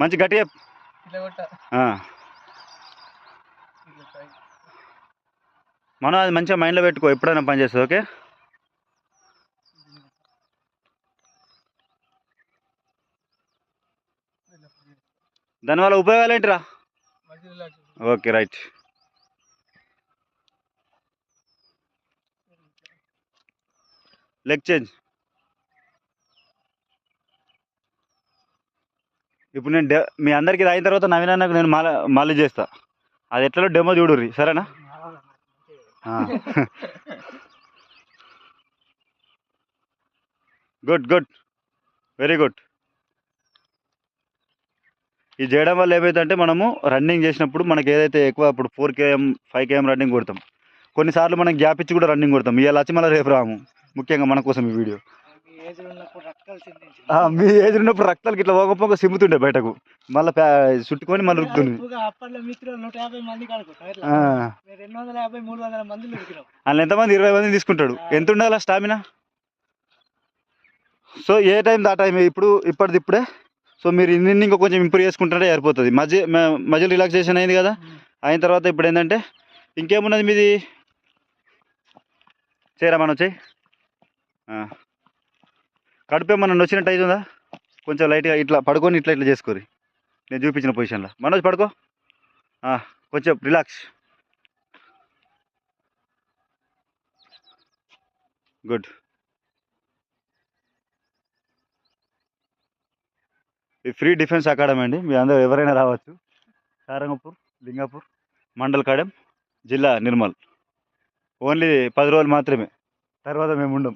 మంచి గట్టిగా మనం అది మంచిగా మైండ్లో పెట్టుకో, ఎప్పుడైనా పని చేస్తుంది. ఓకే, దానివల్ల ఉపయోగాలు ఏంటిరా? Okay, right. Leg change. ఇప్పుడు నేను మీ అందరికి ఇది అయిన తర్వాత నవీన్ అన్నకు నేను మళ్ళీ చేస్తా. అది ఎట్లా డెమో చూడుర్రి, సరేనా? Good good, very good. ఇది చేయడం వల్ల ఏమైందంటే మనము రన్నింగ్ చేసినప్పుడు మనకి ఏదైతే ఎక్కువ ఇప్పుడు 4 km 5 km రన్నింగ్ కొడతాం, కొన్నిసార్లు మనం గ్యాప్ ఇచ్చి కూడా రన్నింగ్ కొడతాం. ఇవాళ వచ్చి మళ్ళీ రేపు రాము. ముఖ్యంగా మన కోసం ఈ వీడియో. మీ ఏజ్ ఉన్నప్పుడు రక్తాలకి ఇట్లా పోకపోక సిమ్ముతుండే బయటకు, మళ్ళీ చుట్టుకొని మళ్ళీ రుద్దుంది. అందులో ఎంతమంది 20 మంది తీసుకుంటాడు. ఎంత ఉండాలి స్టామినా? సో ఏ టైం దా టైం, ఇప్పటిదిప్పుడే. సో మీరు ఇన్ని ఇంకా కొంచెం ఇంప్రూవ్ చేసుకుంటుంటే సరిపోతుంది. మధ్యలో రిలాక్సేషన్ అయింది కదా, అయిన తర్వాత ఇప్పుడు ఏంటంటే ఇంకేమున్నది మీది, చేయరా మనం వచ్చాయి. కడుపు ఏమన్నా నొచ్చినట్టు అవుతుందా? కొంచెం లైట్గా ఇట్లా పడుకొని ఇట్లా చేసుకోరు, నేను చూపించిన పొజిషన్లో. మనోజ్ పడుకో, కొంచెం రిలాక్స్. గుడ్. ఈ ఫ్రీ డిఫెన్స్ అకాడమీ అండి, మీ అందరూ ఎవరైనా రావచ్చు. సారంగపూర్, లింగాపూర్, మండల్ కాడెం, జిల్లా నిర్మల్. ఓన్లీ 10 రోజులు మాత్రమే, తర్వాత మేము ఉండం.